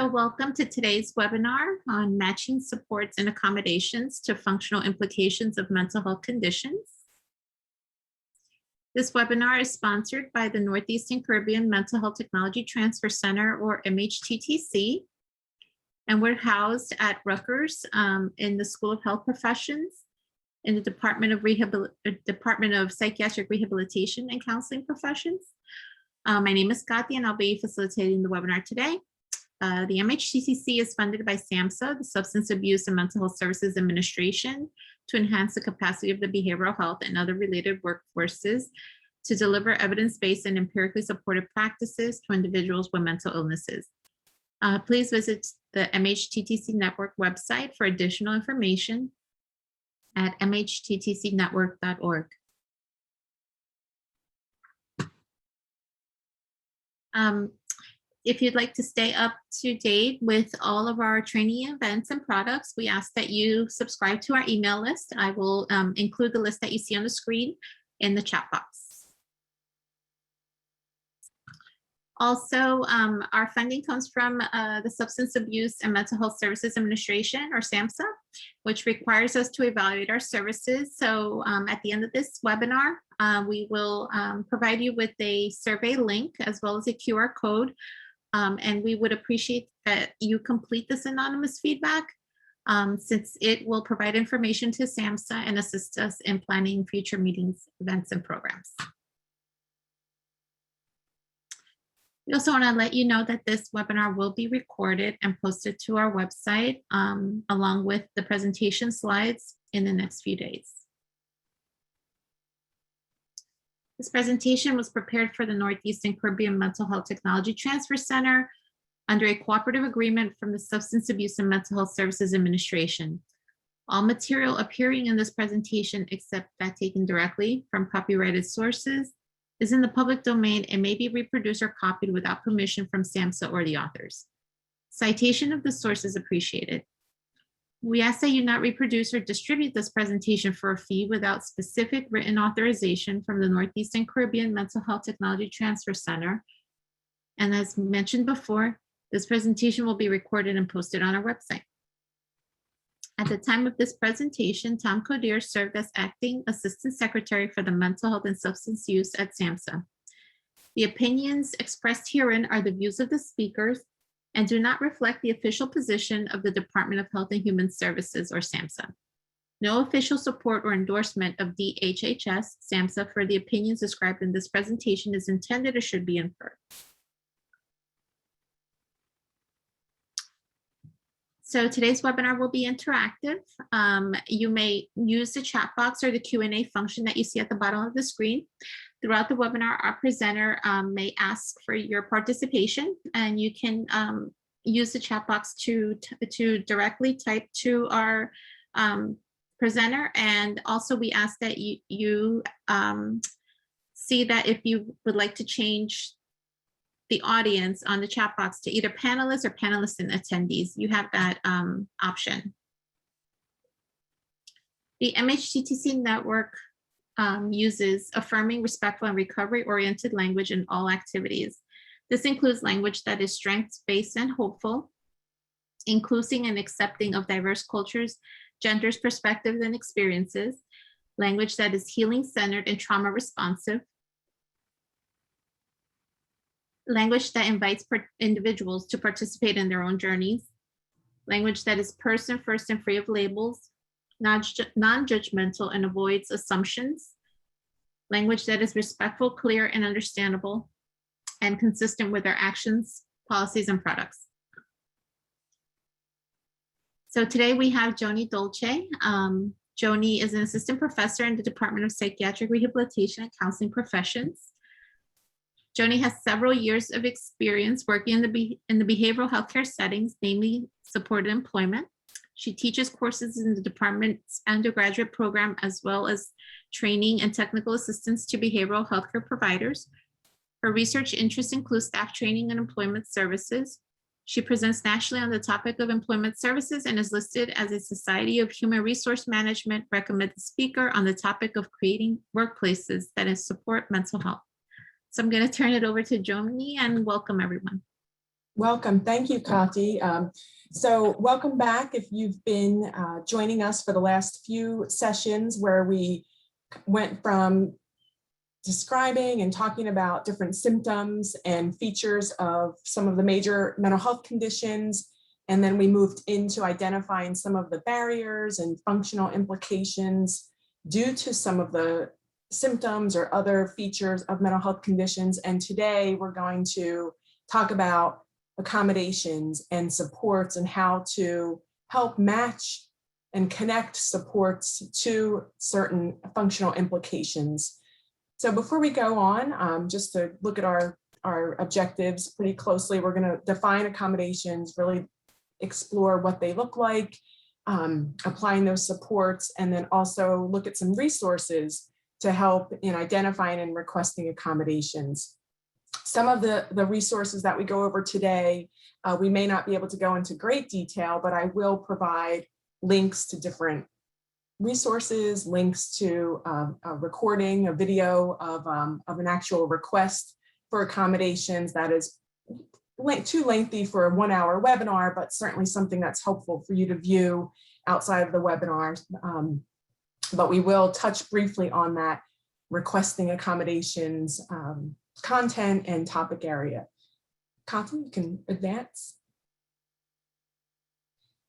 So welcome to today's webinar on matching supports and accommodations to functional implications of mental health conditions. This webinar is sponsored by the Northeastern Caribbean Mental Health Technology Transfer Center, or MHTTC, and we're housed at Rutgers in the School of Health Professions in the Department of Psychiatric Rehabilitation and Counseling Professions. My name is Kathy, and I'll be facilitating the webinar today. The MHTTC is funded by SAMHSA, the Substance Abuse and Mental Health Services Administration, to enhance the capacity of the behavioral health and other related workforces to deliver evidence-based and empirically supported practices to individuals with mental illnesses. Please visit the MHTTC Network website for additional information at mhttcnetwork.org. If you'd like to stay up to date with all of our training events and products, we ask that you subscribe to our email list. I will include the list that you see on the screen in the chat box. Also, our funding comes from the Substance Abuse and Mental Health Services Administration, or SAMHSA, which requires us to evaluate our services. So at the end of this webinar, we will provide you with a survey link as well as a QR code. And we would appreciate that you complete this anonymous feedback since it will provide information to SAMHSA and assist us in planning future meetings, events, and programs. We also want to let you know that this webinar will be recorded and posted to our website along with the presentation slides in the next few days. This presentation was prepared for the Northeastern Caribbean Mental Health Technology Transfer Center under a cooperative agreement from the Substance Abuse and Mental Health Services Administration. All material appearing in this presentation, except that taken directly from copyrighted sources, is in the public domain and may be reproduced or copied without permission from SAMHSA or the authors. Citation of the source is appreciated. We ask that you not reproduce or distribute this presentation for a fee without specific written authorization from the Northeastern Caribbean Mental Health Technology Transfer Center. And as mentioned before, this presentation will be recorded and posted on our website. At the time of this presentation, Tom Coder served as Acting Assistant Secretary for the Mental Health and Substance Use at SAMHSA. The opinions expressed herein are the views of the speakers and do not reflect the official position of the Department of Health and Human Services, or SAMHSA. No official support or endorsement of DHHS, SAMHSA, for the opinions described in this presentation is intended or should be inferred. So today's webinar will be interactive. You may use the chat box or the Q&A function that you see at the bottom of the screen. Throughout the webinar, our presenter may ask for your participation, and you can use the chat box to directly type to our presenter. And also we ask that you see that if you would like to change the audience on the chat box to either panelists or panelists and attendees, you have that option. The MHTTC network uses affirming, respectful, and recovery-oriented language in all activities. This includes language that is strengths-based and hopeful, including and accepting of diverse cultures, genders, perspectives, and experiences, language that is healing-centered and trauma-responsive, language that invites individuals to participate in their own journeys, language that is person-first and free of labels, non-judgmental and avoids assumptions, language that is respectful, clear, and understandable, and consistent with our actions, policies, and products. So today we have Joanie Dolce. Joanie is an assistant professor in the Department of Psychiatric Rehabilitation and Counseling Professions. Joanie has several years of experience working in the behavioral healthcare settings, namely supported employment. She teaches courses in the department's undergraduate program, as well as training and technical assistance to behavioral healthcare providers. Her research interests include staff training and employment services. She presents nationally on the topic of employment services and is listed as a Society of Human Resource Management recommended speaker on the topic of creating workplaces that support mental health. So I'm going to turn it over to Joanie, and welcome everyone. Welcome. Thank you, Kati. So welcome back if you've been joining us for the last few sessions where we went from describing and talking about different symptoms and features of some of the major mental health conditions. And then we moved into identifying some of the barriers and functional implications due to some of the symptoms or other features of mental health conditions. And today we're going to talk about accommodations and supports and how to help match and connect supports to certain functional implications. So before we go on, just to look at our objectives pretty closely, we're going to define accommodations, really explore what they look like, applying those supports, and then also look at some resources to help in identifying and requesting accommodations. Some of the resources that we go over today, we may not be able to go into great detail, but I will provide links to different resources, links to a recording, a video of an actual request for accommodations that is too lengthy for a 1-hour webinar, but certainly something that's helpful for you to view outside of the webinar. But we will touch briefly on that requesting accommodations content and topic area. Kati, you can advance.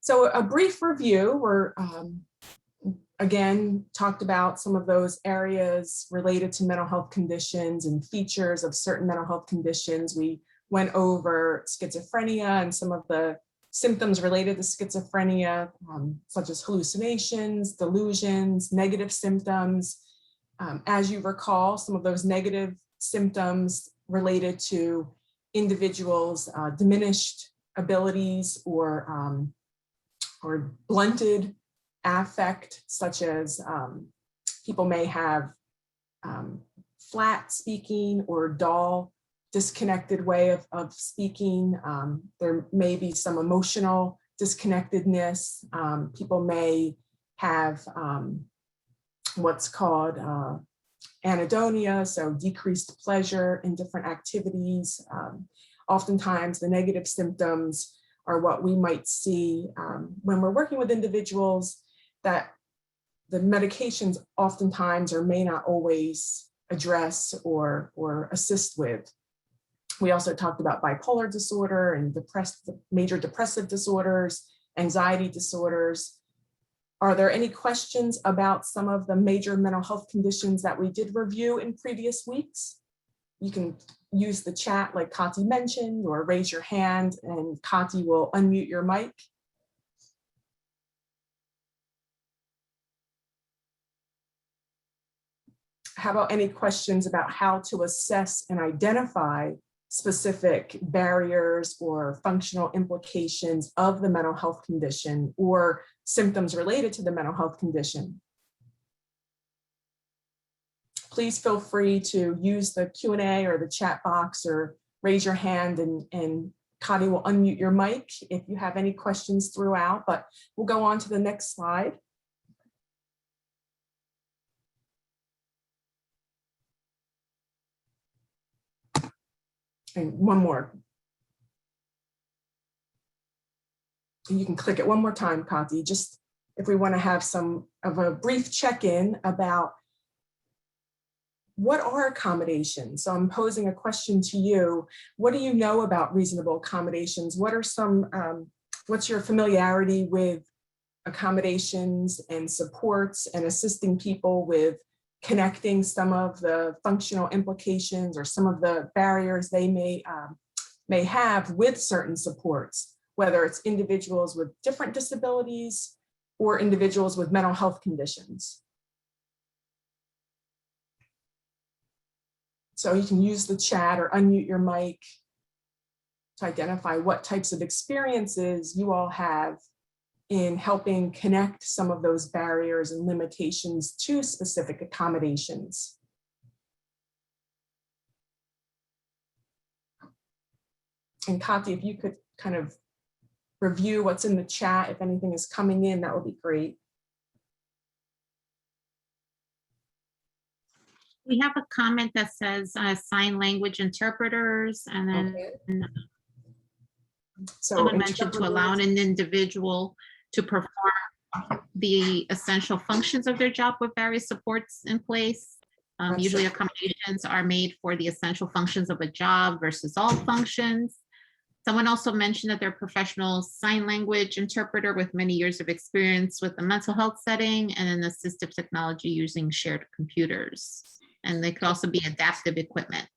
So a brief review, we're again, talked about some of those areas related to mental health conditions and features of certain mental health conditions. We went over schizophrenia and some of the symptoms related to schizophrenia, such as hallucinations, delusions, negative symptoms. As you recall, some of those negative symptoms related to individuals' diminished abilities or blunted affect, such as people may have flat speaking or dull, disconnected way of speaking. There may be some emotional disconnectedness. People may have what's called anhedonia, so decreased pleasure in different activities. Oftentimes the negative symptoms are what we might see when we're working with individuals that the medications oftentimes or may not always address or assist with. We also talked about bipolar disorder and major depressive disorders, anxiety disorders. Are there any questions about some of the major mental health conditions that we did review in previous weeks? You can use the chat like Kati mentioned, or raise your hand and Kati will unmute your mic. How about any questions about how to assess and identify specific barriers or functional implications of the mental health condition or symptoms related to the mental health condition? Please feel free to use the Q&A or the chat box or raise your hand and Kati will unmute your mic if you have any questions throughout, but we'll go on to the next slide. And one more. And you can click it one more time, Kati, just if we want to have some of a brief check-in about what are accommodations. So I'm posing a question to you. What do you know about reasonable accommodations? What are some, what's your familiarity with accommodations and supports and assisting people with connecting some of the functional implications or some of the barriers they may have with certain supports, whether it's individuals with different disabilities or individuals with mental health conditions. So you can use the chat or unmute your mic to identify what types of experiences you all have in helping connect some of those barriers and limitations to specific accommodations. And Kati, if you could kind of review what's in the chat, if anything is coming in, that would be great. We have a comment that says sign language interpreters, and then So Someone mentioned to allow interpreters- an individual to perform the essential functions of their job with various supports in place. Usually accommodations are made for the essential functions of a job versus all functions. Someone also mentioned that they're a professional sign language interpreter with many years of experience with a mental health setting and an assistive technology using shared computers. And they could also be adaptive equipment.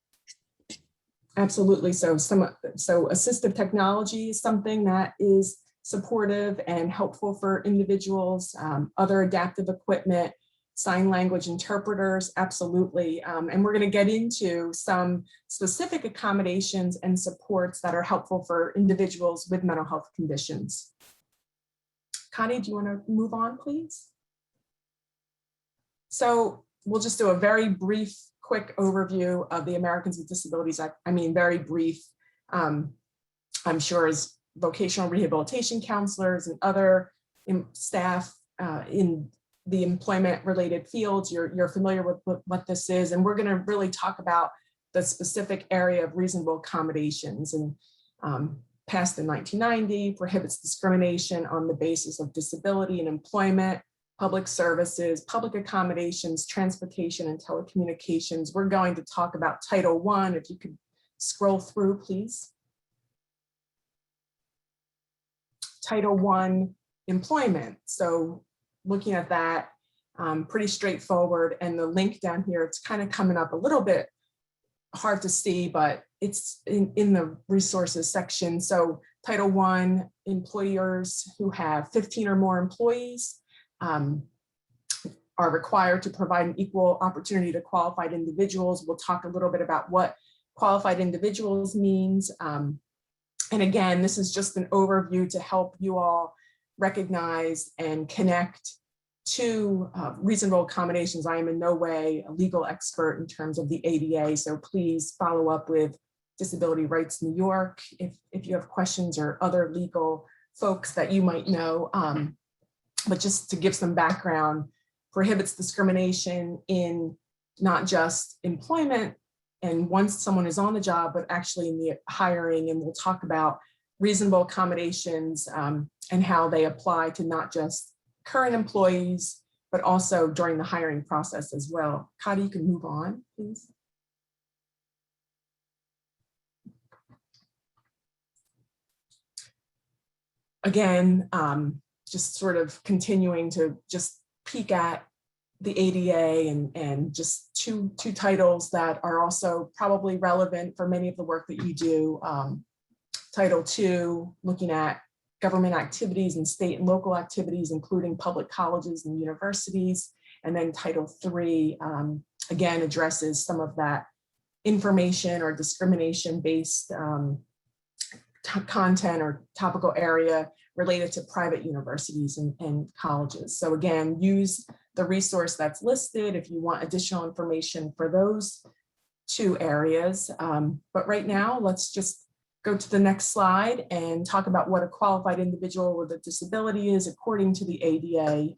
Absolutely. So assistive technology is something that is supportive and helpful for individuals. Other adaptive equipment, sign language interpreters, absolutely. And we're going to get into some specific accommodations and supports that are helpful for individuals with mental health conditions. Connie, do you want to move on, please? So we'll just do a very brief, quick overview of the Americans with Disabilities Act. I mean, very brief. I'm sure as vocational rehabilitation counselors and other staff in the employment related fields, you're familiar with what this is. And we're going to really talk about the specific area of reasonable accommodations, and passed in 1990, prohibits discrimination on the basis of disability in employment, public services, public accommodations, transportation, and telecommunications. We're going to talk about Title I. If you could scroll through, please. Title I, employment. So looking at that, pretty straightforward. And the link down here, it's kind of coming up a little bit hard to see, but it's in the resources section. So Title I, employers who have 15 or more employees are required to provide an equal opportunity to qualified individuals. We'll talk a little bit about what qualified individuals means. And again, this is just an overview to help you all recognize and connect to reasonable accommodations. I am in no way a legal expert in terms of the ADA, so please follow up with Disability Rights New York if you have questions, or other legal folks that you might know. But just to give some background, prohibits discrimination in not just employment and once someone is on the job, but actually in the hiring. And we'll talk about reasonable accommodations and how they apply to not just current employees, but also during the hiring process as well. Kadi, you can move on, please. Again, just sort of continuing to just peek at the ADA and just two titles that are also probably relevant for many of the work that you do. Title II, looking at government activities and state and local activities, including public colleges and universities. And then Title III, again, addresses some of that information or discrimination-based content or topical area related to private universities and colleges. So again, use the resource that's listed if you want additional information for those two areas. But right now, let's just go to the next slide and talk about what a qualified individual with a disability is according to the ADA.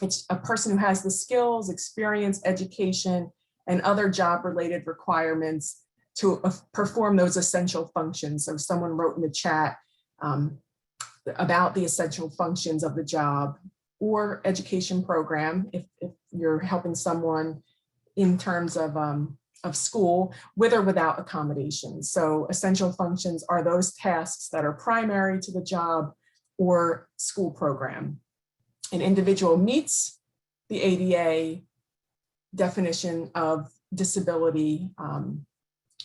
It's a person who has the skills, experience, education, and other job-related requirements to perform those essential functions. So someone wrote in the chat about the essential functions of the job or education program if you're helping someone in terms of school, with or without accommodations. So essential functions are those tasks that are primary to the job or school program. An individual meets the ADA definition of disability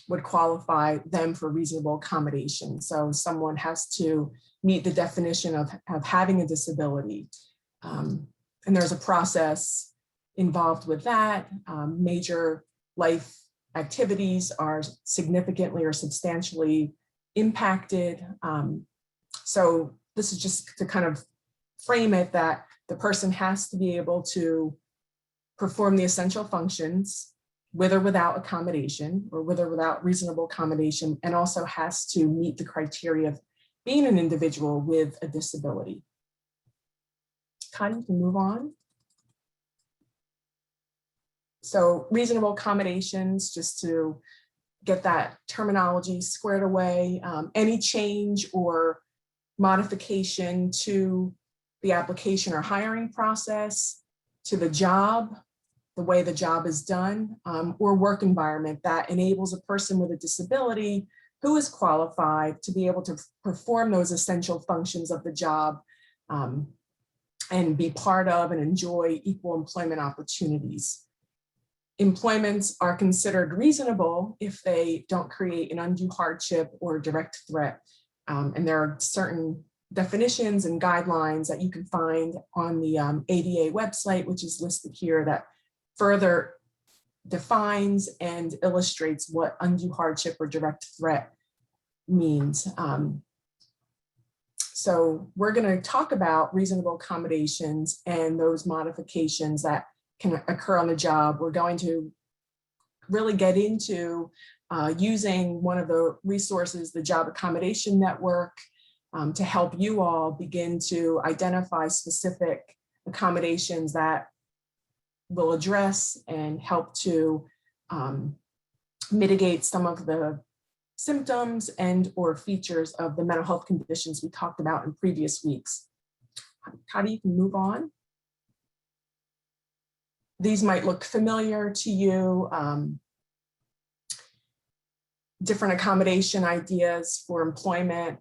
would qualify them for reasonable accommodation. So someone has to meet the definition of having a disability. And there's a process involved with that. Major life activities are significantly or substantially impacted. So this is just to kind of frame it that the person has to be able to perform the essential functions with or without accommodation or with or without reasonable accommodation, and also has to meet the criteria of being an individual with a disability. Connie, you can move on. So reasonable accommodations, just to get that terminology squared away. Any change or modification to the application or hiring process, to the job, the way the job is done, or work environment that enables a person with a disability who is qualified to be able to perform those essential functions of the job, and be part of and enjoy equal employment opportunities. Employments are considered reasonable if they don't create an undue hardship or direct threat. And there are certain definitions and guidelines that you can find on the ADA website, which is listed here, that further defines and illustrates what undue hardship or direct threat means. So we're going to talk about reasonable accommodations and those modifications that can occur on the job. We're going to really get into using one of the resources, the Job Accommodation Network, to help you all begin to identify specific accommodations that will address and help to mitigate some of the symptoms and or features of the mental health conditions we talked about in previous weeks. Kadi, you can move on. These might look familiar to you. Different accommodation ideas for employment.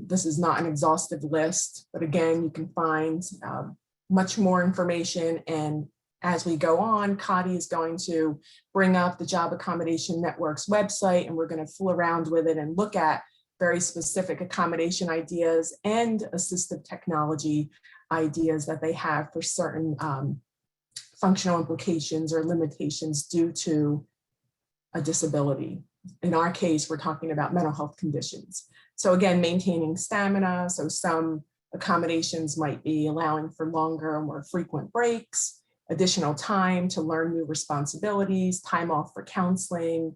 This is not an exhaustive list, but again, you can find much more information. And as we go on, Kadi is going to bring up the Job Accommodation Network's website, and we're going to fool around with it and look at very specific accommodation ideas and assistive technology ideas that they have for certain functional implications or limitations due to a disability. In our case, we're talking about mental health conditions. So again, maintaining stamina. So some accommodations might be allowing for longer or more frequent breaks, additional time to learn new responsibilities, time off for counseling,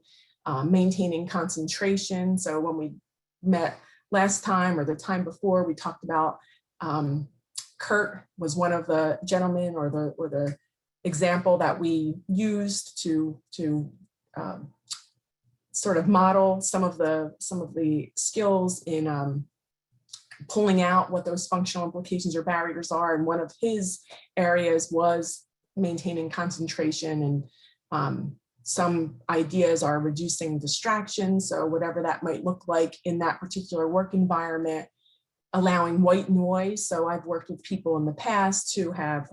maintaining concentration. So when we met last time or the time before, we talked about Kurt was one of the gentlemen or the example that we used to sort of model some of the skills in pulling out what those functional implications or barriers are. And one of his areas was maintaining concentration, and some ideas are reducing distractions. So whatever that might look like in that particular work environment, allowing white noise. So I've worked with people in the past who have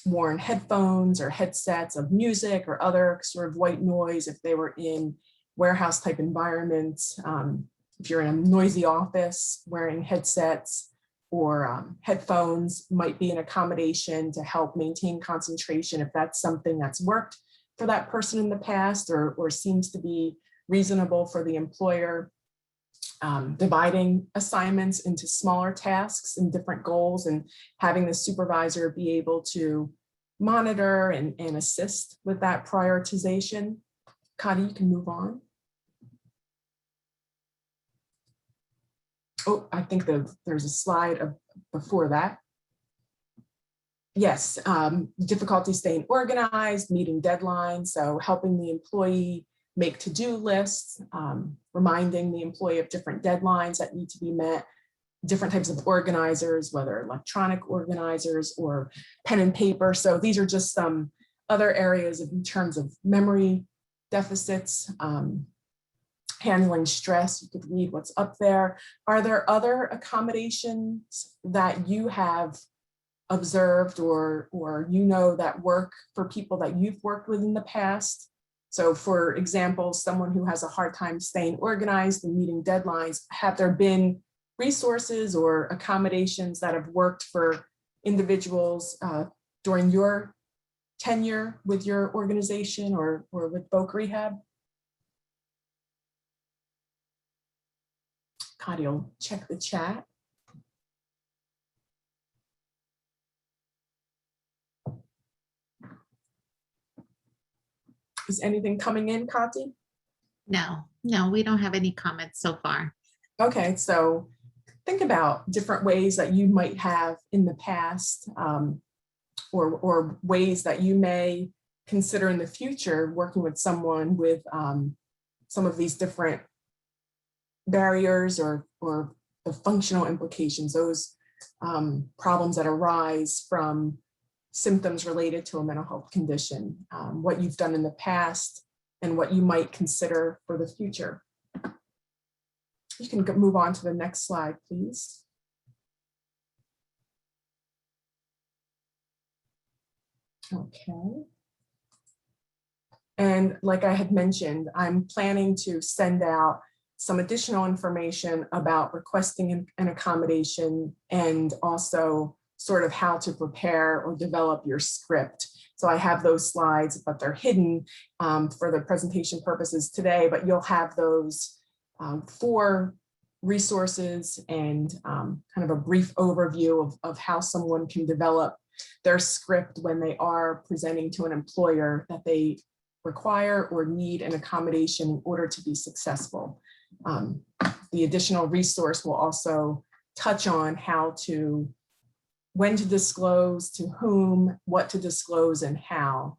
worn headphones or headsets of music or other sort of white noise if they were in warehouse type environments. If you're in a noisy office, wearing headsets or headphones might be an accommodation to help maintain concentration if that's something that's worked for that person in the past or seems to be reasonable for the employer. Dividing assignments into smaller tasks and different goals, and having the supervisor be able to monitor and assist with that prioritization. Kadi, you can move on. Oh, I think there's a slide before that. Yes, difficulty staying organized, meeting deadlines, so helping the employee make to-do lists, reminding the employee of different deadlines that need to be met, different types of organizers, whether electronic organizers or pen and paper. So these are just some other areas in terms of memory deficits, handling stress. You could read what's up there. Are there other accommodations that you have observed or that work for people that you've worked with in the past? So for example, someone who has a hard time staying organized and meeting deadlines, have there been resources or accommodations that have worked for individuals during your tenure with your organization or with Voc Rehab? Kadi will check the chat. Is anything coming in, Kati? No, we don't have any comments so far. Okay, so think about different ways that you might have in the past or ways that you may consider in the future working with someone with some of these different barriers or the functional implications, those problems that arise from symptoms related to a mental health condition, what you've done in the past, and what you might consider for the future. You can move on to the next slide, please. Okay. And like I had mentioned, I'm planning to send out some additional information about requesting an accommodation and also sort of how to prepare or develop your script. So I have those slides, but they're hidden for the presentation purposes today, but you'll have those 4 resources and kind of a brief overview of how someone can develop their script when they are presenting to an employer that they require or need an accommodation in order to be successful. The additional resource will also touch on when to disclose, to whom, what to disclose, and how,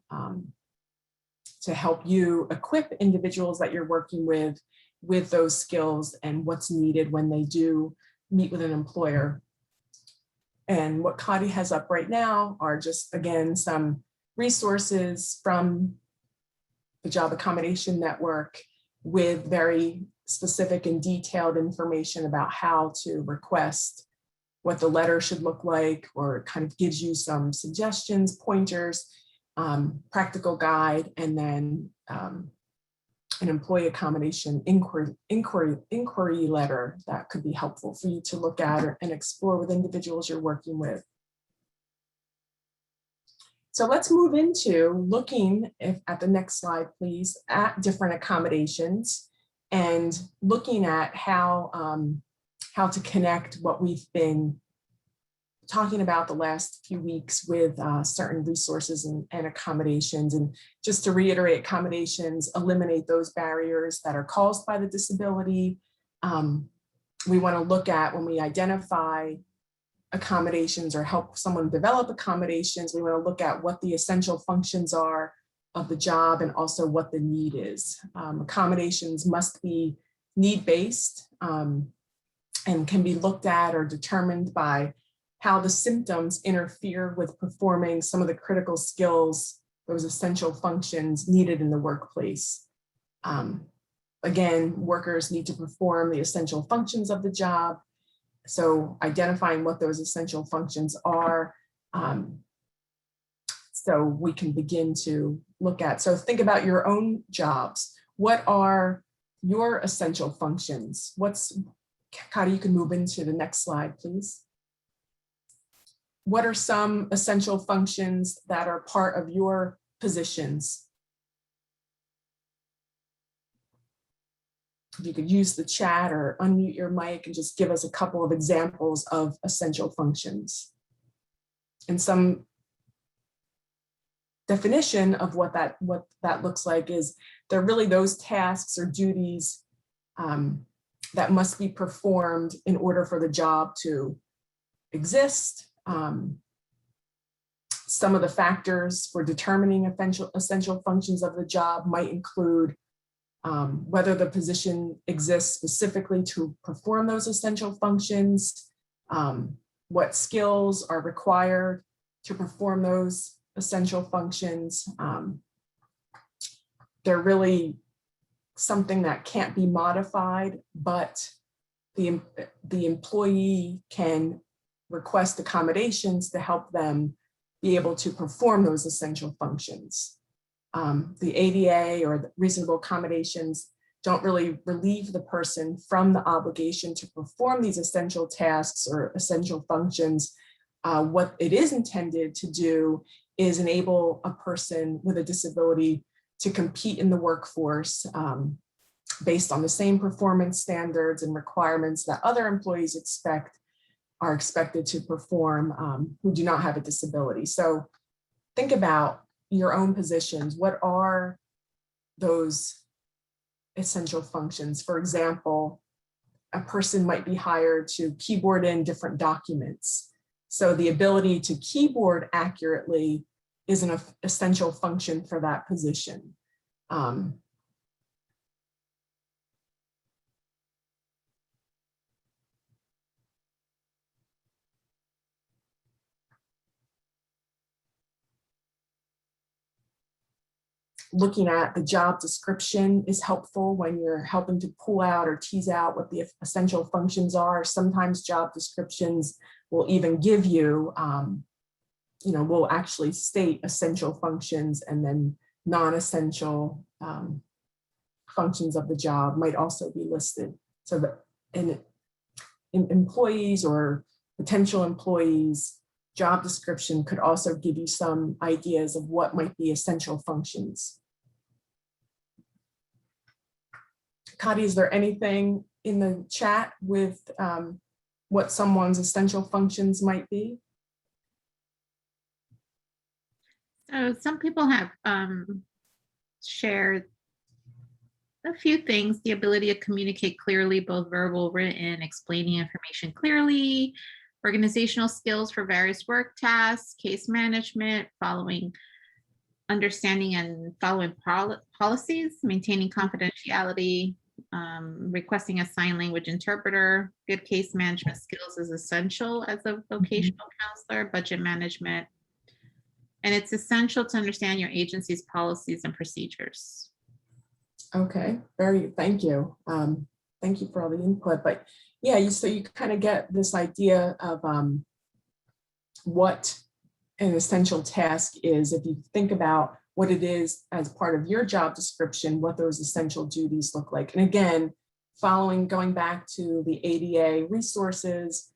to help you equip individuals that you're working with those skills and what's needed when they do meet with an employer. And what Kadi has up right now are just, again, some resources from the Job Accommodation Network with very specific and detailed information about how to request, what the letter should look like, or it kind of gives you some suggestions, pointers, practical guide, and then an employee accommodation inquiry letter that could be helpful for you to look at and explore with individuals you're working with. So let's move into looking, at the next slide, please, at different accommodations and looking at how to connect what we've been talking about the last few weeks with certain resources and accommodations. And just to reiterate, accommodations eliminate those barriers that are caused by the disability. We want to look at, when we identify accommodations or help someone develop accommodations, we want to look at what the essential functions are of the job and also what the need is. Accommodations must be need-based and can be looked at or determined by how the symptoms interfere with performing some of the critical skills, those essential functions needed in the workplace. Again, workers need to perform the essential functions of the job. So identifying what those essential functions are, so we can begin to look at. So think about your own jobs. What are your essential functions? Kadi, you can move into the next slide, please. What are some essential functions that are part of your positions? If you could use the chat or unmute your mic and just give us a couple of examples of essential functions. And some definition of what that looks like is they're really those tasks or duties that must be performed in order for the job to exist. Some of the factors for determining essential functions of the job might include whether the position exists specifically to perform those essential functions, what skills are required to perform those essential functions. They're really something that can't be modified, but the employee can request accommodations to help them be able to perform those essential functions. The ADA or the reasonable accommodations don't really relieve the person from the obligation to perform these essential tasks or essential functions. What it is intended to do is enable a person with a disability to compete in the workforce based on the same performance standards and requirements that other employees are expected to perform who do not have a disability. So think about your own positions. What are those essential functions? For example, a person might be hired to keyboard in different documents. So the ability to keyboard accurately is an essential function for that position. looking at the job description is helpful when you're helping to pull out or tease out what the essential functions are. Sometimes job descriptions will even give you, will actually state essential functions, and then non-essential functions of the job might also be listed. So that in employees or potential employees, job description could also give you some ideas of what might be essential functions. Kati, is there anything in the chat with what someone's essential functions might be? So some people have shared a few things: the ability to communicate clearly, both verbal, written, explaining information clearly, organizational skills for various work tasks, case management, understanding and following policies, maintaining confidentiality, requesting a sign language interpreter. Good case management skills is essential as a vocational counselor. Budget management. And it's essential to understand your agency's policies and procedures. Okay, thank you. Thank you for all the input. But yeah, so you kind of get this idea of what an essential task is. If you think about what it is as part of your job description, what those essential duties look like. And again, going back to the ADA resources,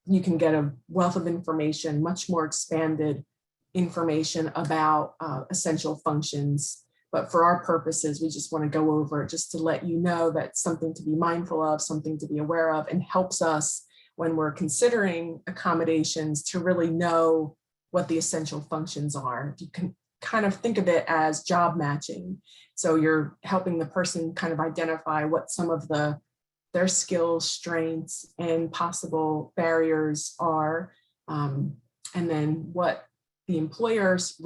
you can get a wealth of information, much more expanded information about essential functions. But for our purposes, we just want to go over it just to let you know that's something to be mindful of, something to be aware of, and helps us when we're considering accommodations to really know what the essential functions are. You can kind of think of it as job matching. So you're helping the person kind of identify what some of their skills, strengths, and possible barriers are, and then what the employers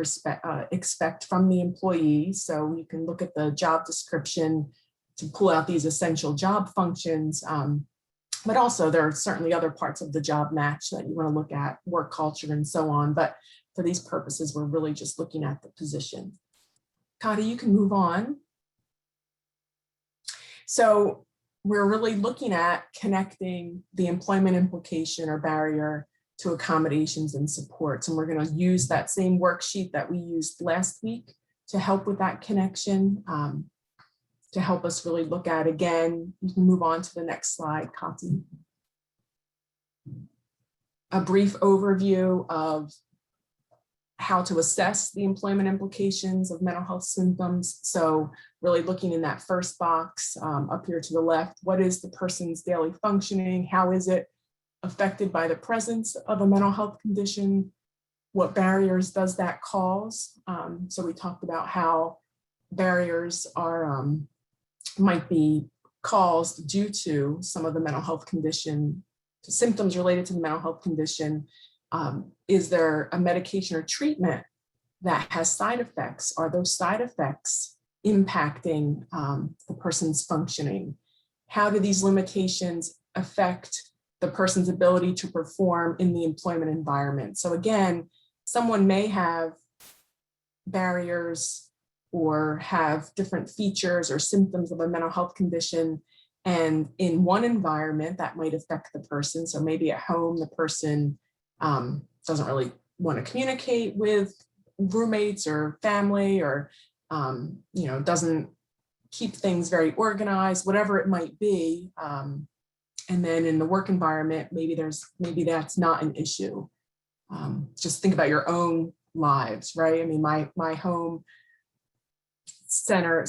expect from the employee. So you can look at the job description to pull out these essential job functions, but also there are certainly other parts of the job match that you want to look at, work culture and so on. But for these purposes, we're really just looking at the position. Kati, you can move on. So we're really looking at connecting the employment implication or barrier to accommodations and supports. And we're going to use that same worksheet that we used last week to help with that connection, to help us really look at. Again, you can move on to the next slide, Kati. A brief overview of how to assess the employment implications of mental health symptoms. So really looking in that first box up here to the left, what is the person's daily functioning? How is it affected by the presence of a mental health condition? What barriers does that cause? So we talked about how barriers are might be caused due to some of the mental health condition, symptoms related to the mental health condition. Is there a medication or treatment that has side effects? Are those side effects impacting the person's functioning? How do these limitations affect the person's ability to perform in the employment environment? So again, someone may have barriers or have different features or symptoms of a mental health condition, and in one environment that might affect the person. So maybe at home, the person doesn't really want to communicate with roommates or family, or doesn't keep things very organized, whatever it might be. And then in the work environment, maybe that's not an issue. Just think about your own lives, right? I mean, my home center,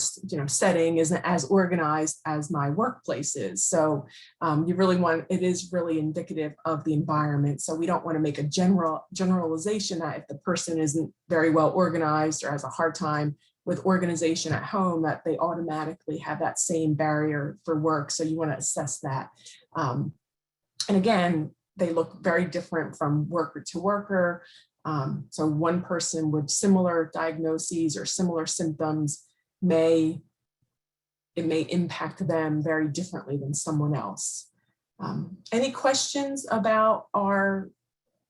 setting isn't as organized as my workplace is. So it is really indicative of the environment. So we don't want to make a generalization that if the person isn't very well organized or has a hard time with organization at home, that they automatically have that same barrier for work. So you want to assess that. And again, they look very different from worker to worker. So one person with similar diagnoses or similar symptoms may impact them very differently than someone else. Any questions about our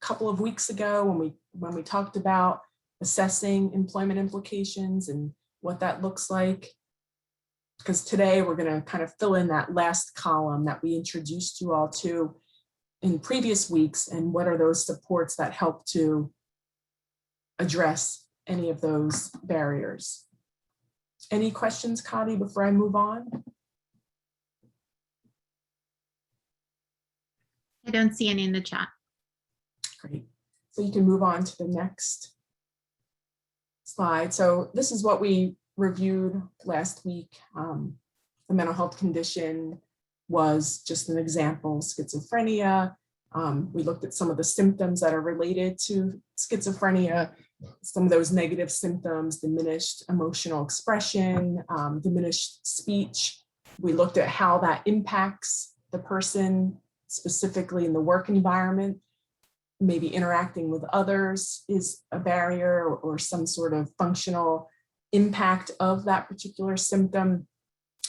couple of weeks ago when we talked about assessing employment implications and what that looks like. Because today we're going to kind of fill in that last column that we introduced you all to in previous weeks, and what are those supports that help to address any of those barriers. Any questions, Kadi, before I move on? I don't see any in the chat. Great. So you can move on to the next slide. So this is what we reviewed last week. The mental health condition was just an example, schizophrenia. We looked at some of the symptoms that are related to schizophrenia, some of those negative symptoms, diminished emotional expression, diminished speech. We looked at how that impacts the person, specifically in the work environment. Maybe interacting with others is a barrier, or some sort of functional impact of that particular symptom.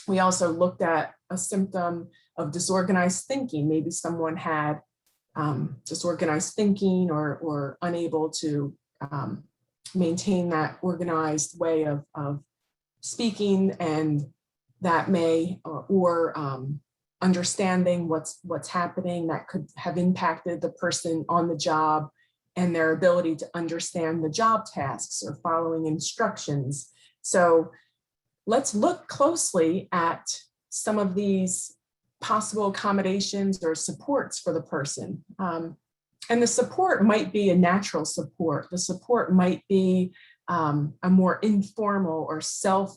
We also looked at a symptom of disorganized thinking. Maybe someone had disorganized thinking, or unable to maintain that organized way of speaking, and that may, or understanding what's happening that could have impacted the person on the job and their ability to understand the job tasks or following instructions. So let's look closely at some of these possible accommodations or supports for the person. And the support might be a natural support. The support might be a more informal or self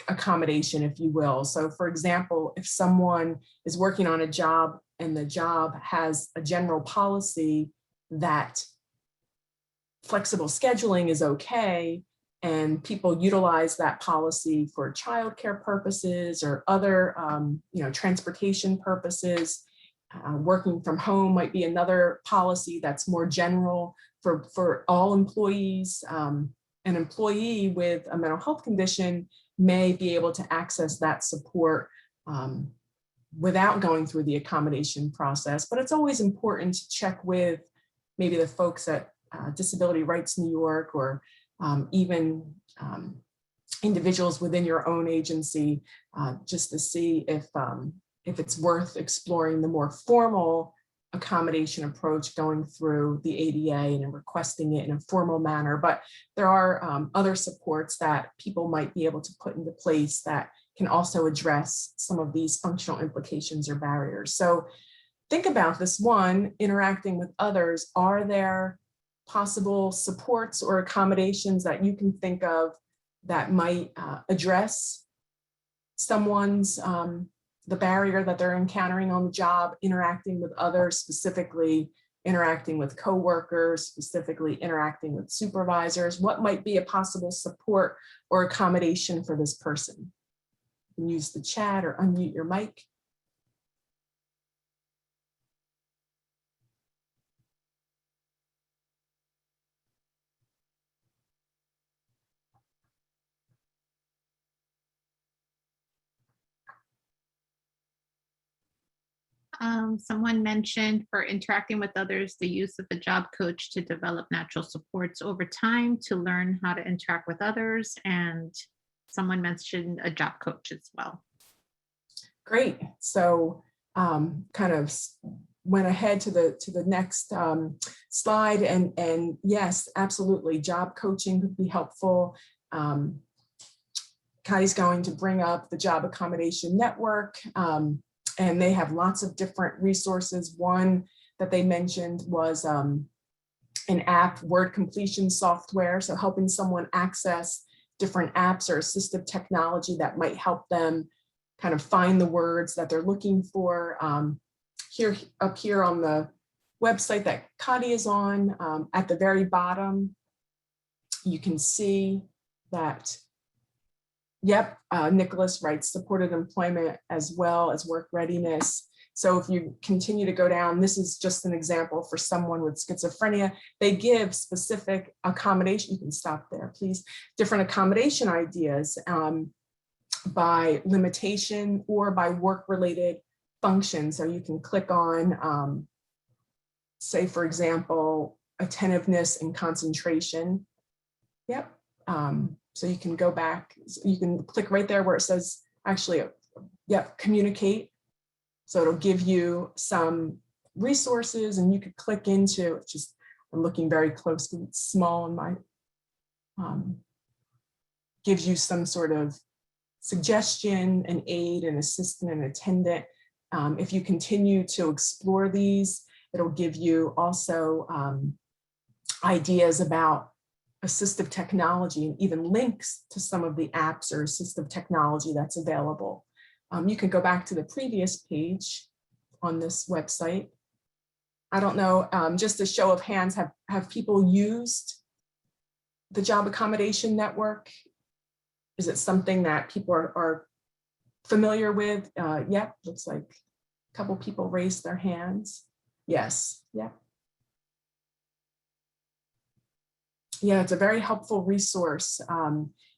accommodation, if you will. So for example, if someone is working on a job and the job has a general policy that flexible scheduling is okay, and people utilize that policy for childcare purposes or other transportation purposes, working from home might be another policy that's more general for all employees. An employee with a mental health condition may be able to access that support without going through the accommodation process. But it's always important to check with maybe the folks at Disability Rights New York, or even individuals within your own agency, just to see if it's worth exploring the more formal accommodation approach, going through the ADA and requesting it in a formal manner. But there are other supports that people might be able to put into place that can also address some of these functional implications or barriers. So think about this one, interacting with others. Are there possible supports or accommodations that you can think of that might address someone's the barrier that they're encountering on the job, interacting with others, specifically interacting with coworkers, specifically interacting with supervisors? What might be a possible support or accommodation for this person? You can use the chat or unmute your mic. Someone mentioned for interacting with others, the use of a job coach to develop natural supports over time to learn how to interact with others. And someone mentioned a job coach as well. Great. So kind of went ahead to the next slide, and yes, absolutely, job coaching could be helpful. Kadi's going to bring up the Job Accommodation Network, and they have lots of different resources. One that they mentioned was an app, word completion software, so helping someone access different apps or assistive technology that might help them kind of find the words that they're looking for. Up here on the website that Kadi is on, at the very bottom, you can see that, yep, Nicholas writes supported employment as well as work readiness. So if you continue to go down, this is just an example for someone with schizophrenia. They give specific accommodation, you can stop there, please, different accommodation ideas by limitation or by work-related function. So you can click on, say, for example, attentiveness and concentration. Yep. So you can go back, you can click right there where it says actually, yep, communicate. So it'll give you some resources and you could click into, just, I'm looking very close to it's small in my, gives you some sort of suggestion, an aid, an assistant, an attendant. If you continue to explore these, it'll give you also ideas about assistive technology and even links to some of the apps or assistive technology that's available. You can go back to the previous page on this website. I don't know, just a show of hands, have people used the Job Accommodation Network? Is it something that people are familiar with? Yep, looks like a couple people raised their hands. Yes, yep. Yeah, it's a very helpful resource.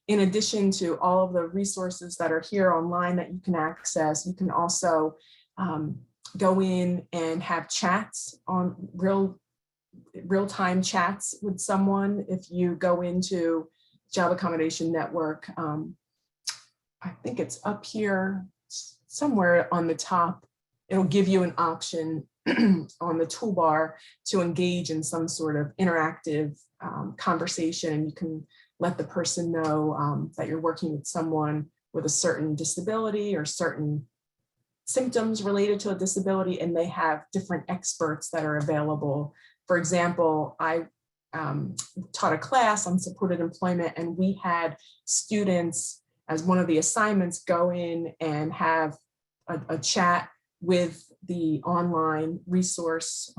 In addition to all of the resources that are here online that you can access, you can also go in and have chats on real-time chats with someone. If you go into Job Accommodation Network, I think it's up here somewhere on the top. It'll give you an option on the toolbar to engage in some sort of interactive conversation, and you can let the person know that you're working with someone with a certain disability or certain symptoms related to a disability, and they have different experts that are available. For example, I taught a class on supported employment, and we had students as one of the assignments go in and have a chat with the online resource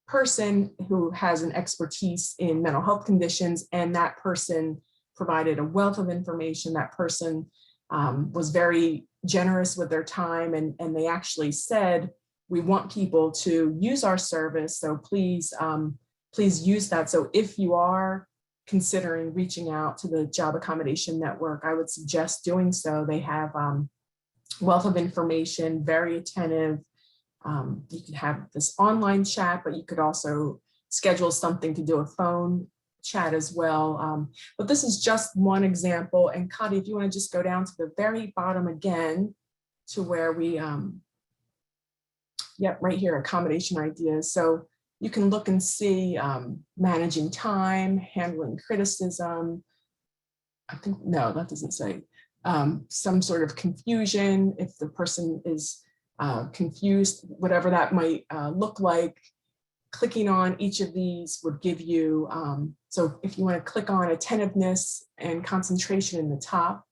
person who has an expertise in mental health conditions, and that person provided a wealth of information. That person was very generous with their time, and they actually said, we want people to use our service, so please, please use that. So if you are considering reaching out to the Job Accommodation Network, I would suggest doing so. They have wealth of information, very attentive. You can have this online chat, but you could also schedule something to do a phone chat as well. But this is just one example. And Kati, if you want to just go down to the very bottom again to where we, yep, right here, accommodation ideas. So you can look and see managing time, handling criticism. I think, no, that doesn't say. Some sort of confusion, if the person is confused, whatever that might look like. Clicking on each of these would give you, so if you want to click on attentiveness and concentration in the top,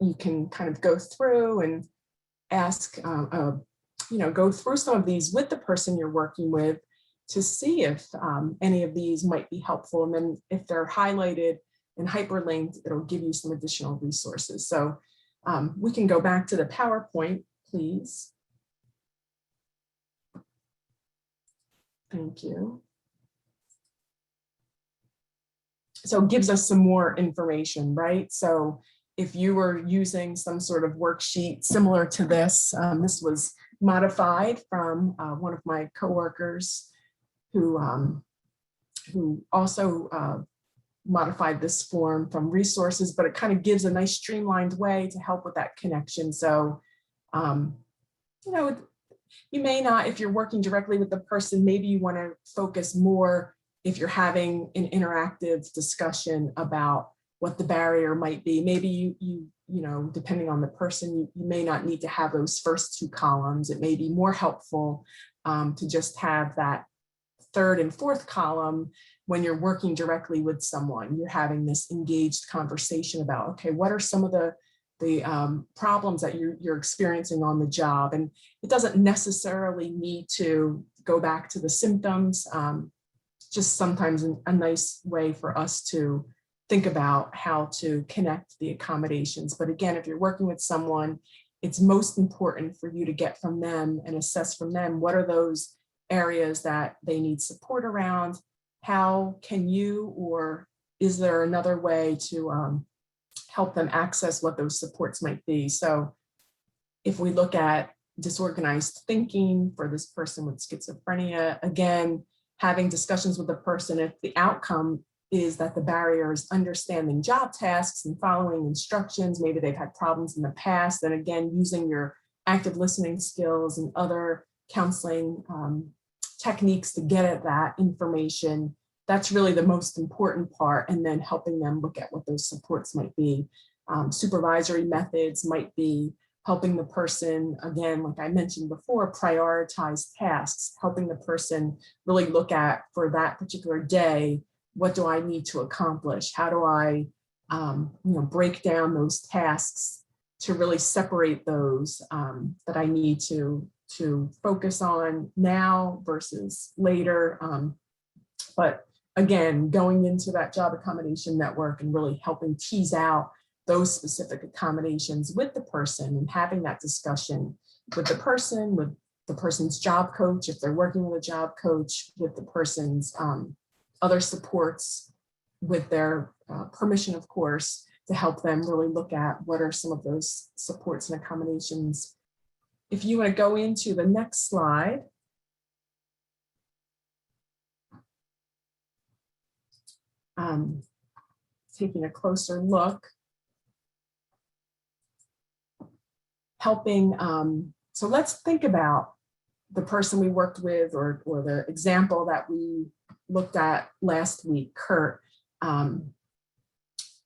you can kind of go through and ask, you know, go through some of these with the person you're working with to see if any of these might be helpful. And then if they're highlighted and hyperlinked, it'll give you some additional resources. So we can go back to the PowerPoint, please. Thank you. So it gives us some more information, right? So if you were using some sort of worksheet similar to this, this was modified from one of my coworkers who also modified this form from resources, but it kind of gives a nice streamlined way to help with that connection. So, you know, you may not, if you're working directly with the person, maybe you want to focus more if you're having an interactive discussion about what the barrier might be. Maybe you know, depending on the person, you may not need to have those first two columns. It may be more helpful to just have that third and fourth column when you're working directly with someone. You're having this engaged conversation about, okay, what are some of the problems that you're experiencing on the job? And it doesn't necessarily need to go back to the symptoms, just sometimes a nice way for us to think about how to connect the accommodations. But again, if you're working with someone, it's most important for you to get from them and assess from them, what are those areas that they need support around? How can you, or is there another way to help them access what those supports might be? So if we look at disorganized thinking for this person with schizophrenia, again, having discussions with the person. If the outcome is that the barrier is understanding job tasks and following instructions, maybe they've had problems in the past, then again, using your active listening skills and other counseling techniques to get at that information, that's really the most important part. And then helping them look at what those supports might be. Supervisory methods might be helping the person, again, like I mentioned before, prioritize tasks, helping the person really look at, for that particular day, what do I need to accomplish? How do I break down those tasks to really separate those that I need to focus on now versus later. But again, going into that job accommodation network and really helping tease out those specific accommodations with the person and having that discussion with the person's job coach, if they're working with a job coach, with the person's other supports, with their permission, of course, to help them really look at what are some of those supports and accommodations. If you want to go into the next slide. Taking a closer look. Helping, so let's think about the person we worked with or the example that we looked at last week, Kurt. And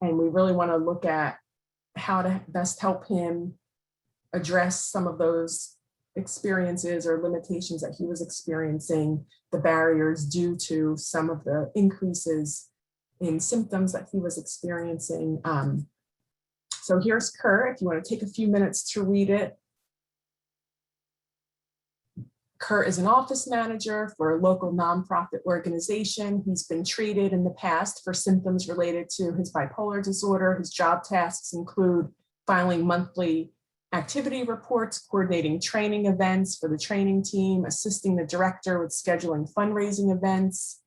we really want to look at how to best help him address some of those experiences or limitations that he was experiencing, the barriers due to some of the increases in symptoms that he was experiencing. So here's Kurt, if you want to take a few minutes to read it. Kurt is an office manager for a local nonprofit organization. He's been treated in the past for symptoms related to his bipolar disorder. His job tasks include filing monthly activity reports, coordinating training events for the training team, assisting the director with scheduling fundraising events,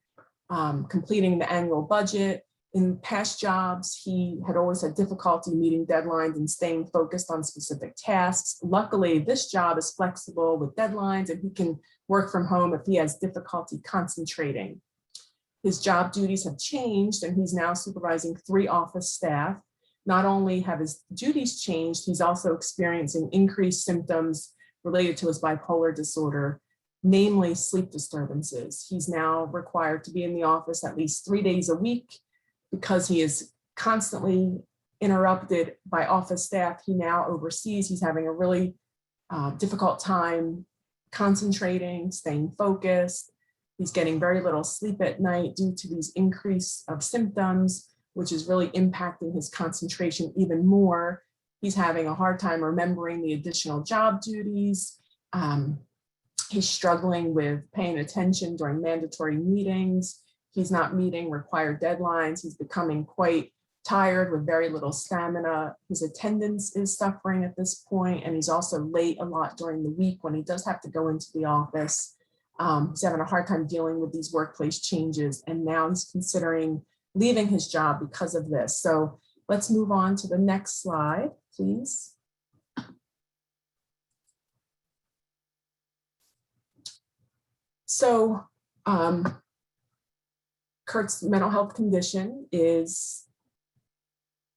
completing the annual budget. In past jobs, he had always had difficulty meeting deadlines and staying focused on specific tasks. Luckily, this job is flexible with deadlines and he can work from home if he has difficulty concentrating. His job duties have changed and he's now supervising 3 office staff. Not only have his duties changed, he's also experiencing increased symptoms related to his bipolar disorder, namely sleep disturbances. He's now required to be in the office at least 3 days a week. Because he is constantly interrupted by office staff he now oversees, he's having a really difficult time concentrating, staying focused. He's getting very little sleep at night due to these increase of symptoms, which is really impacting his concentration even more. He's having a hard time remembering the additional job duties. He's struggling with paying attention during mandatory meetings. He's not meeting required deadlines. He's becoming quite tired with very little stamina. His attendance is suffering at this point, and he's also late a lot during the week when he does have to go into the office. He's having a hard time dealing with these workplace changes, and now he's considering leaving his job because of this. So let's move on to the next slide, please. So, Kurt's mental health condition is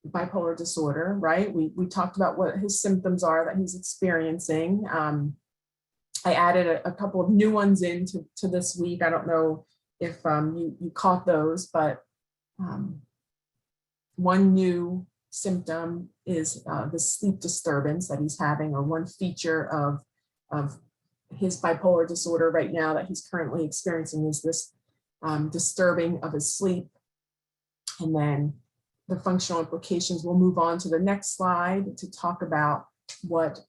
bipolar disorder, right? We talked about what his symptoms are that he's experiencing. I added a couple of new ones into this week. I don't know if you caught those, but one new symptom is the sleep disturbance that he's having, or one feature of his bipolar disorder right now that he's currently experiencing is this disturbing of his sleep. And then the functional implications, we'll move on to the next slide to talk about what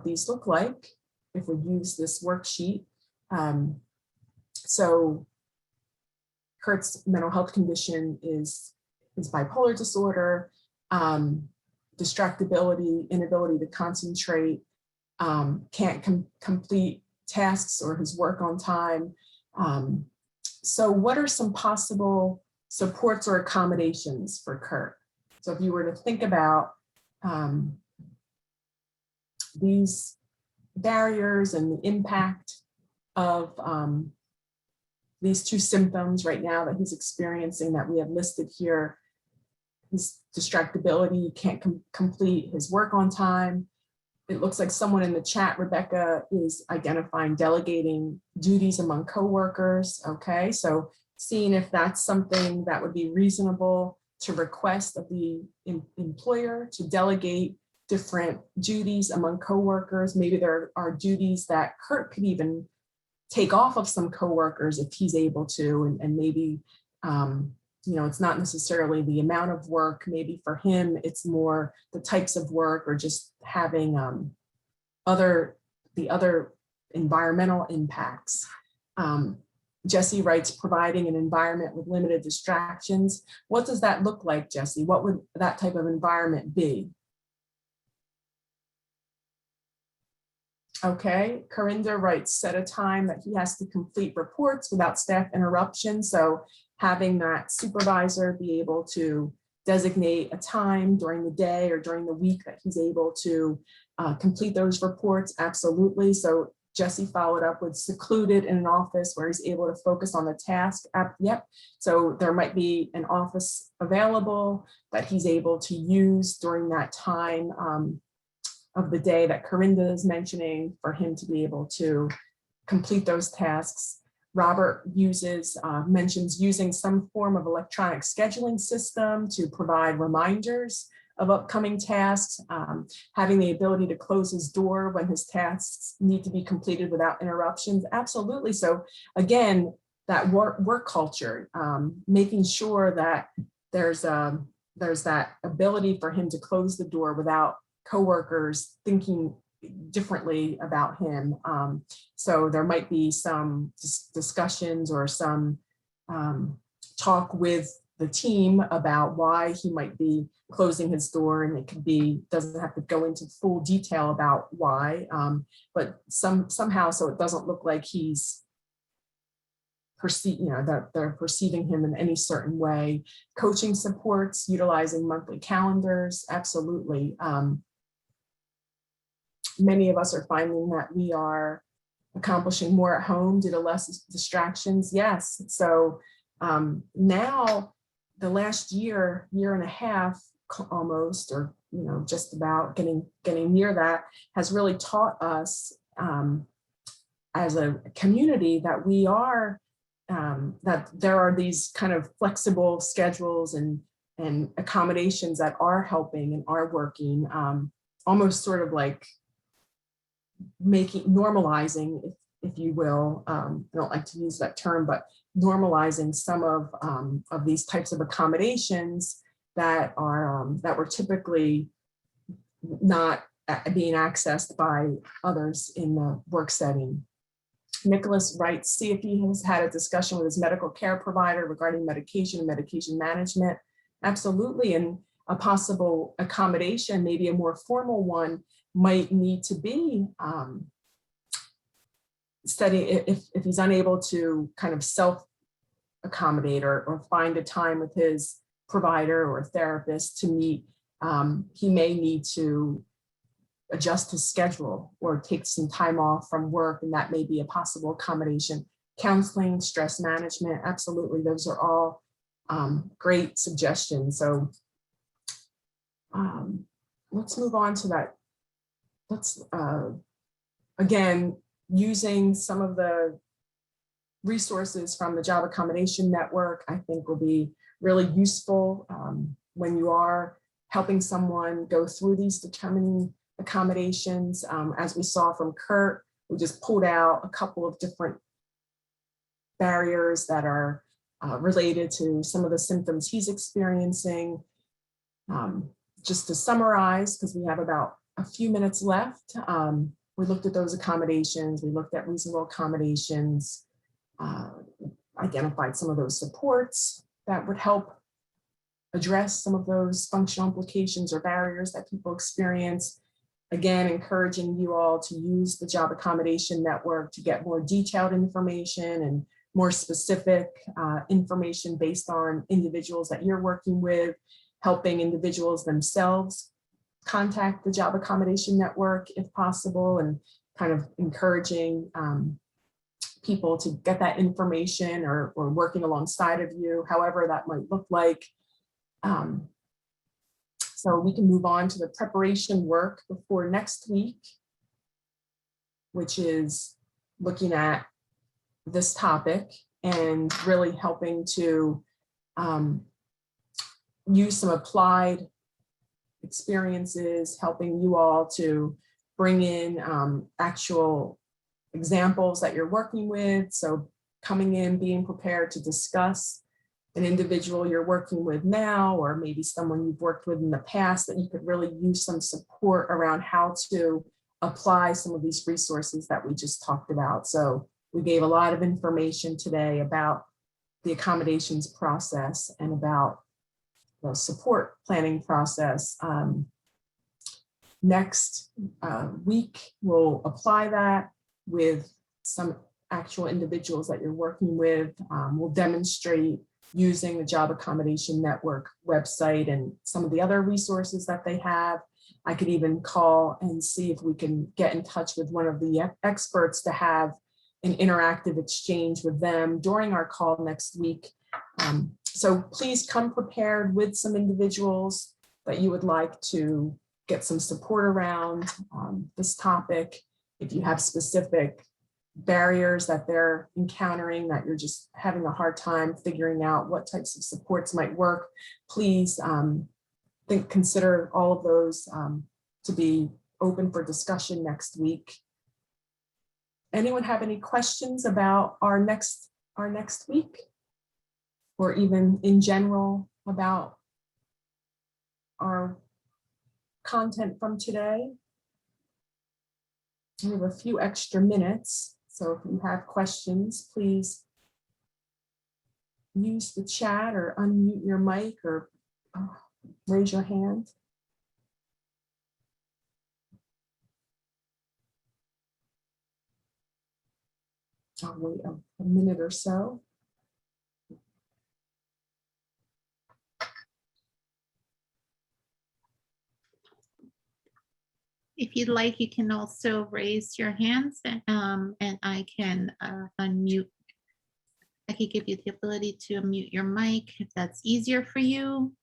these look like if we use this worksheet. So Kurt's mental health condition is bipolar disorder, distractibility, inability to concentrate, can't complete tasks or his work on time. So what are some possible supports or accommodations for Kurt? So if you were to think about these barriers and the impact of these two symptoms right now that he's experiencing that we have listed here. His distractibility, he can't complete his work on time. It looks like someone in the chat, Rebecca, is identifying delegating duties among coworkers. Okay, so seeing if that's something that would be reasonable to request of the employer to delegate different duties among coworkers. Maybe there are duties that Kurt could even take off of some coworkers if he's able to, and maybe you know, it's not necessarily the amount of work. Maybe for him, it's more the types of work or just having the other environmental impacts. Jesse writes, providing an environment with limited distractions. What does that look like, Jesse? What would that type of environment be? Okay, Corinda writes, set a time that he has to complete reports without staff interruption. So having that supervisor be able to designate a time during the day or during the week that he's able to complete those reports, absolutely. So Jesse followed up with secluded in an office where he's able to focus on the task. Yep, so there might be an office available that he's able to use during that time of the day that Corinda is mentioning for him to be able to complete those tasks. Robert mentions using some form of electronic scheduling system to provide reminders of upcoming tasks, having the ability to close his door when his tasks need to be completed without interruptions. Absolutely. So again, that work culture, making sure that there's that ability for him to close the door without coworkers thinking differently about him. So there might be some discussions or some talk with the team about why he might be closing his door, and it could be, doesn't have to go into full detail about why, but somehow so it doesn't look like he's that they're perceiving him in any certain way. Coaching supports, utilizing monthly calendars, absolutely. Many of us are finding that we are accomplishing more at home due to less distractions. Yes, so now the last year and a half almost, or just about getting near that, has really taught us as a community that we are that there are these kind of flexible schedules and accommodations that are helping and are working, almost sort of like normalizing, if you will. I don't like to use that term, but normalizing some of these types of accommodations that are that were typically not being accessed by others in the work setting. Nicholas writes, see if he has had a discussion with his medical care provider regarding medication and medication management. Absolutely, and a possible accommodation, maybe a more formal one, might need to be study if he's unable to kind of self-accommodate or find a time with his provider or therapist to meet, he may need to adjust his schedule or take some time off from work, and that may be a possible accommodation. Counseling, stress management, absolutely, those are all great suggestions. So let's move on to that. Let's again, using some of the resources from the Job Accommodation Network, I think will be really useful when you are helping someone go through these determining accommodations. As we saw from Kurt, we just pulled out a couple of different barriers that are related to some of the symptoms he's experiencing. Just to summarize, because we have about a few minutes left, we looked at those accommodations, we looked at reasonable accommodations, identified some of those supports that would help address some of those functional implications or barriers that people experience. Again, encouraging you all to use the Job Accommodation Network to get more detailed information and more specific information based on individuals that you're working with, helping individuals themselves contact the Job Accommodation Network if possible, and kind of encouraging people to get that information or working alongside of you, however that might look like. So we can move on to the preparation work before next week, which is looking at this topic and really helping to use some applied experiences, helping you all to bring in actual examples that you're working with. So coming in, being prepared to discuss an individual you're working with now, or maybe someone you've worked with in the past that you could really use some support around how to apply some of these resources that we just talked about. So we gave a lot of information today about the accommodations process and about the support planning process. Next week, we'll apply that with some actual individuals that you're working with. We'll demonstrate using the Job Accommodation Network website and some of the other resources that they have. I could even call and see if we can get in touch with one of the experts to have an interactive exchange with them during our call next week. So please come prepared with some individuals that you would like to get some support around this topic. If you have specific barriers that they're encountering, that you're just having a hard time figuring out what types of supports might work, please consider all of those to be open for discussion next week. Anyone have any questions about our next week, or even in general about our content from today? We have a few extra minutes, so if you have questions, please use the chat or unmute your mic or raise your hand. I'll wait a minute or so. If you'd like, you can also raise your hands and I can unmute. I could give you the ability to unmute your mic if that's easier for you.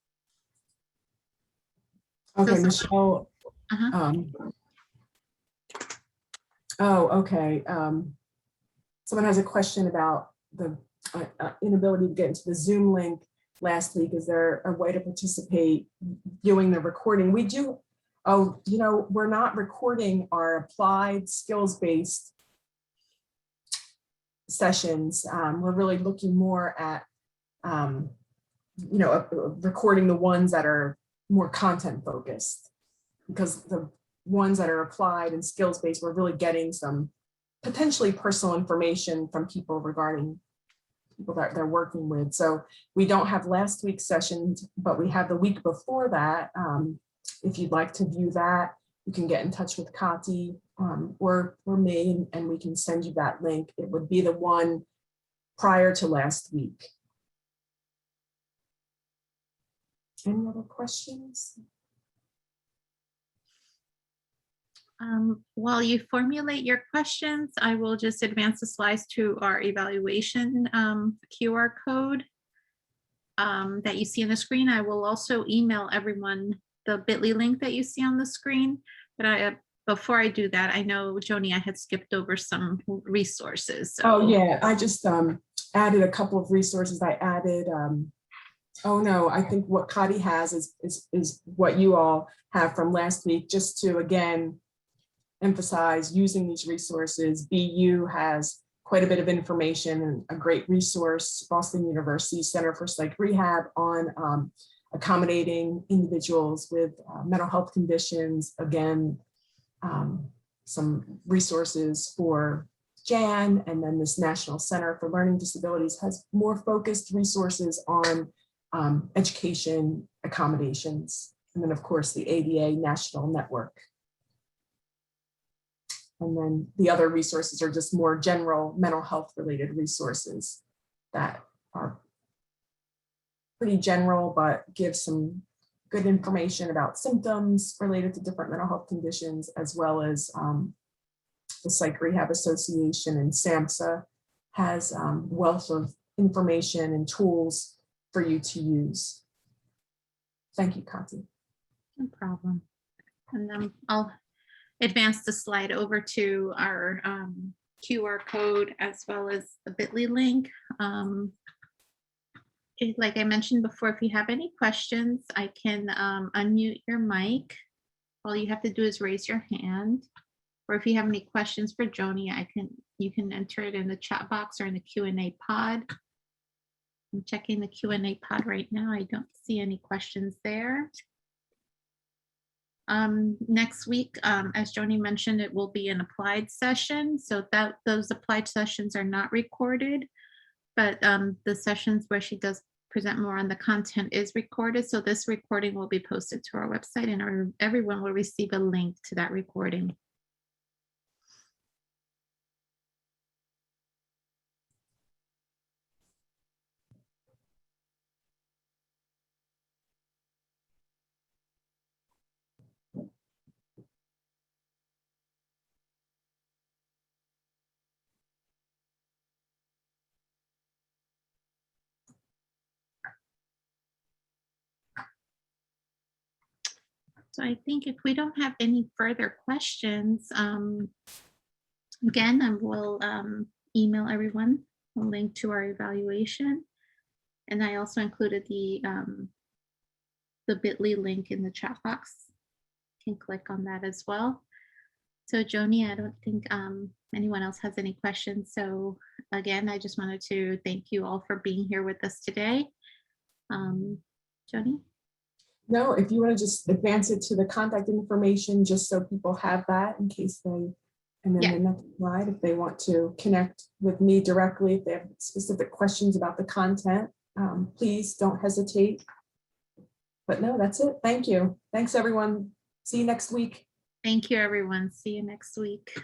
Okay, So, Michelle. Oh, okay. Someone has a question about the inability to get into the Zoom link last week. Is there a way to participate viewing the recording? We do. Oh, you know, we're not recording our applied skills-based sessions. We're really looking more at, you know, recording the ones that are more content focused, because the ones that are applied and skills-based, we're really getting some potentially personal information from people regarding people that they're working with. So we don't have last week's sessions, but we have the week before that. If you'd like to view that, you can get in touch with Kati or me, and we can send you that link. It would be the one prior to last week. Any other questions? While you formulate your questions, I will just advance the slides to our evaluation QR code that you see on the screen. I will also email everyone the bit.ly link that you see on the screen. But before I do that, I know, Joanie, I had skipped over some resources. So. Oh yeah, I just added a couple of resources. I added, oh no, I think what Kati has is what you all have from last week, just to again emphasize using these resources. BU has quite a bit of information and a great resource, Boston University Center for Psych Rehab, on accommodating individuals with mental health conditions. Again, some resources for Jan, and then this National Center for Learning Disabilities has more focused resources on education accommodations. And then of course the ADA National Network. And then the other resources are just more general mental health related resources that are pretty general, but give some good information about symptoms related to different mental health conditions, as well as the Psych Rehab Association and SAMHSA has wealth of information and tools for you to use. Thank you, Kati. No problem. And then I'll advance the slide over to our QR code as well as the bit.ly link. Like I mentioned before, if you have any questions, I can unmute your mic. All you have to do is raise your hand. Or if you have any questions for Joanie, you can enter it in the chat box or in the Q&A pod. I'm checking the Q&A pod right now. I don't see any questions there. Next week, as Joanie mentioned, it will be an applied session. So those applied sessions are not recorded, but the sessions where she does present more on the content is recorded. So this recording will be posted to our website and everyone will receive a link to that recording. So I think if we don't have any further questions, again, I will email everyone a link to our evaluation. And I also included the bit.ly link in the chat box. You can click on that as well. So Joanie, I don't think anyone else has any questions. So again, I just wanted to thank you all for being here with us today. Joanie? No, if you want to just advance it to the contact information, just so people have that in case they, and then the next slide, if they want to connect with me directly, if they have specific questions about the content, please don't hesitate. But no, that's it. Thank you. Thanks, everyone. See you next week. Thank you, everyone. See you next week.